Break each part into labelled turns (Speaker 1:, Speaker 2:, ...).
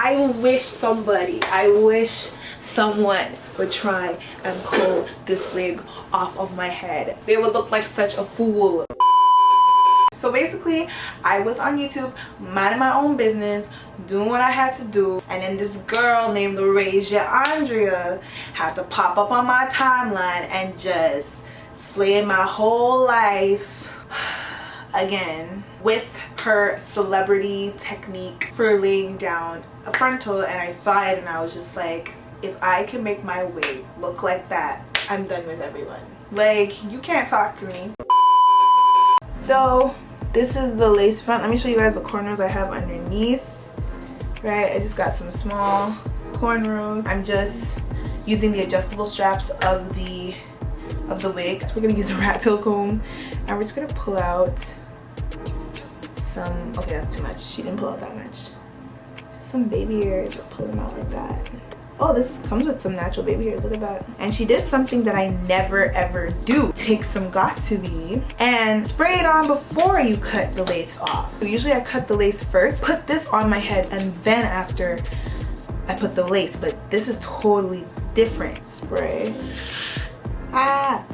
Speaker 1: I wish someone would try and pull this wig off of my head. They would look like such a fool. So basically, I was on YouTube minding my own business, doing what I had to do, and then this girl named Laurasia Andrea had to pop up on my timeline and just slay my whole life again with her celebrity technique for laying down a frontal. And I saw it and I was just like, if I can make my wig look like that, I'm done with everyone. Like, you can't talk to me. So this is the lace front. Let me show you guys the cornrows I have underneath. Right, I just got some small cornrows. I'm just using the adjustable straps of the wig. So we're gonna use a rat tail comb and we're just gonna pull out some, okay, that's too much. She didn't pull out that much. Just some baby hairs, but pull them out like that. Oh, this comes with some natural baby hairs, look at that. And she did something that I never ever do. Take some Got2b and spray it on before you cut the lace off. So usually I cut the lace first, put this on my head, and then after I put the lace, but this is totally different. Spray. Ah!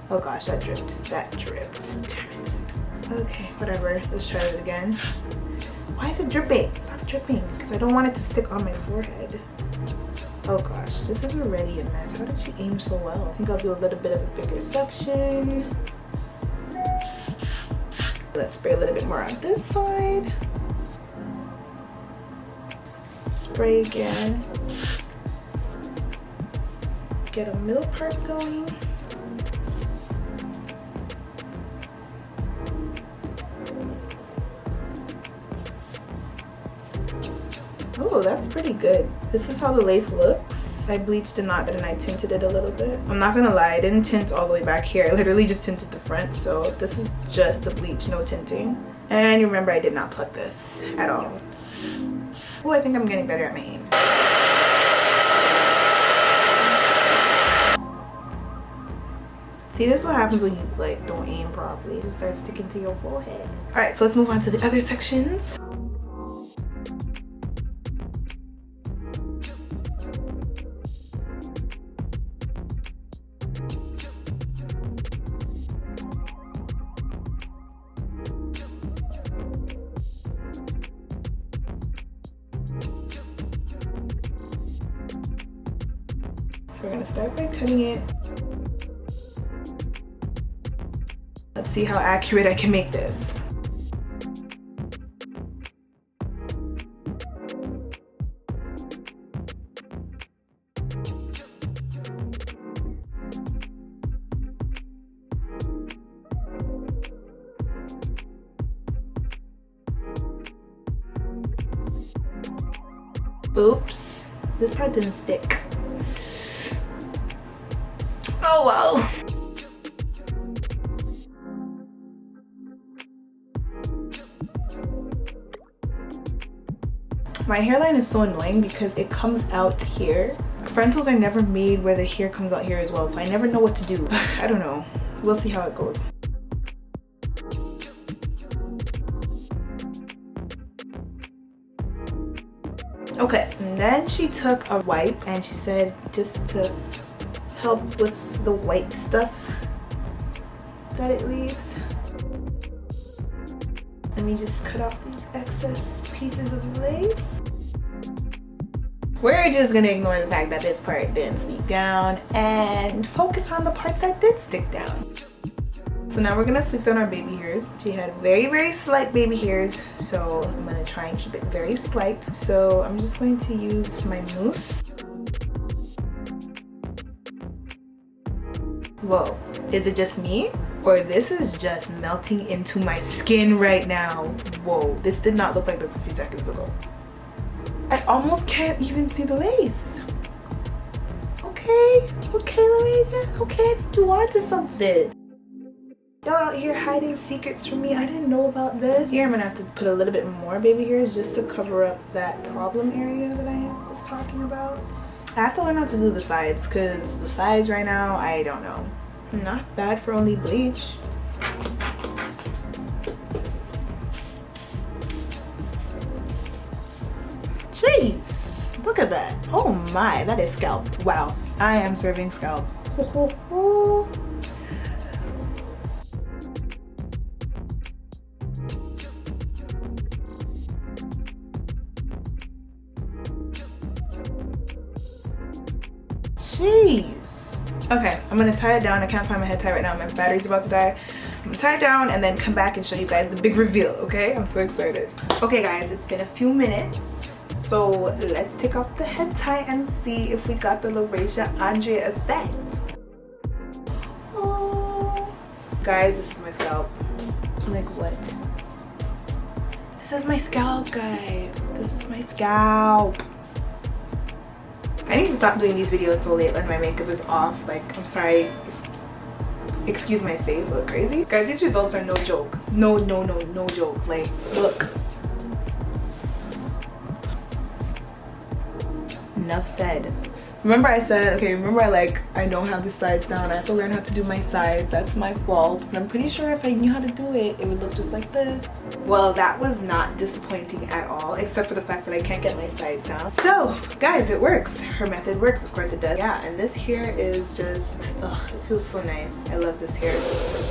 Speaker 1: Oh gosh, that dripped. That dripped. Damn it. Okay, whatever. Let's try it again. Why is it dripping? Stop dripping. Because I don't want it to stick on my forehead. Oh gosh, this is already a mess. How did she aim so well? I think I'll do a little bit of a bigger section. Let's spray a little bit more on this side. Spray again. Get a middle part going. Oh, that's pretty good. This is how the lace looks. I bleached a knot and I tinted it a little bit. I'm not gonna lie, I didn't tint all the way back here. I literally just tinted the front, so this is just the bleach, no tinting. And you remember I did not pluck this at all. Oh, I think I'm getting better at my aim. See, this is what happens when you like don't aim properly. It just starts sticking to your forehead. All right, so let's move on to the other sections. So we're gonna start by cutting it. Let's see how accurate I can make this. Oops, this part didn't stick. Oh well. My hairline is so annoying because it comes out here. Frontals are never made where the hair comes out here as well, so I never know what to do. I don't know. We'll see how it goes. Okay, and then she took a wipe and she said just to help with the white stuff that it leaves. Let me just cut off these excess pieces of lace. We're just gonna ignore the fact that this part didn't stick down and focus on the parts that did stick down. So now we're gonna sleep on our baby hairs. She had very, very slight baby hairs, so I'm gonna try and keep it very slight. So I'm just going to use my mousse. Whoa, is it just me? Or this is just melting into my skin right now. Whoa, this did not look like this a few seconds ago. I almost can't even see the lace. Okay, Laurasia, okay, you wanted something. Y'all out here hiding secrets from me. I didn't know about this. Here I'm gonna have to put a little bit more baby hairs just to cover up that problem area that I was talking about. I have to learn how to do the sides because the sides right now, I don't know. Not bad for only bleach. Jeez, look at that. Oh my, that is scalp. Wow, I am serving scalp. Jeez. Okay, I'm gonna tie it down. I can't find my head tie right now. My battery's about to die. I'm gonna tie it down and then come back and show you guys the big reveal, okay? I'm so excited. Okay guys, it's been a few minutes. So let's take off the head tie and see if we got the Laurasia Andrea effect. Oh. Guys, this is my scalp. Like what? This is my scalp, guys. This is my scalp. I need to stop doing these videos so late when my makeup is off. Like, I'm sorry. Excuse my face, look crazy. Guys, these results are no joke. No joke. Like, look. Enough said. Remember I said, okay, remember I don't have the sides down. I have to learn how to do my sides. That's my fault. But I'm pretty sure if I knew how to do it, it would look just like this. Well, that was not disappointing at all, except for the fact that I can't get my sides down. So, guys, it works. Her method works. Of course it does. Yeah, and this hair is just, ugh, it feels so nice. I love this hair.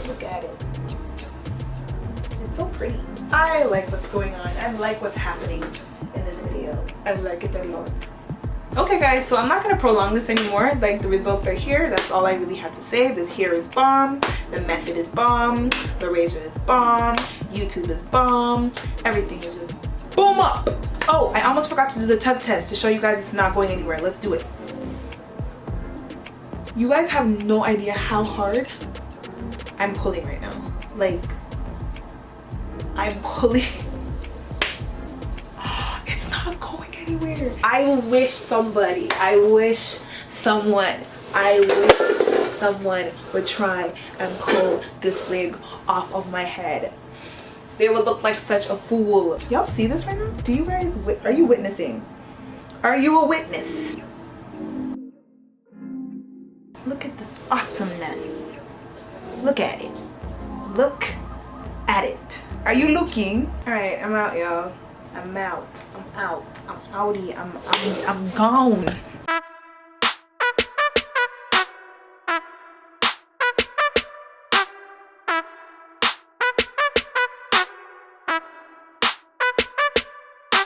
Speaker 1: Look at it. It's so pretty. I like what's going on. I like what's happening in this video. I like it a lot. Okay guys, so I'm not gonna prolong this anymore. Like, the results are here. That's all I really had to say. This hair is bomb. The method is bomb. Laurasia is bomb. YouTube is bomb. Everything is just boom up. Oh, I almost forgot to do the tug test to show you guys it's not going anywhere. Let's do it. You guys have no idea how hard I'm pulling right now. Like, I'm pulling. It's not going anywhere. I wish someone would try and pull this wig off of my head. They would look like such a fool. Y'all see this right now? Do you guys, are you witnessing? Are you a witness? Look at this awesomeness. Look at it. Look at it. Are you looking? All right, I'm out, y'all. I'm out. I'm outie. I'm gone.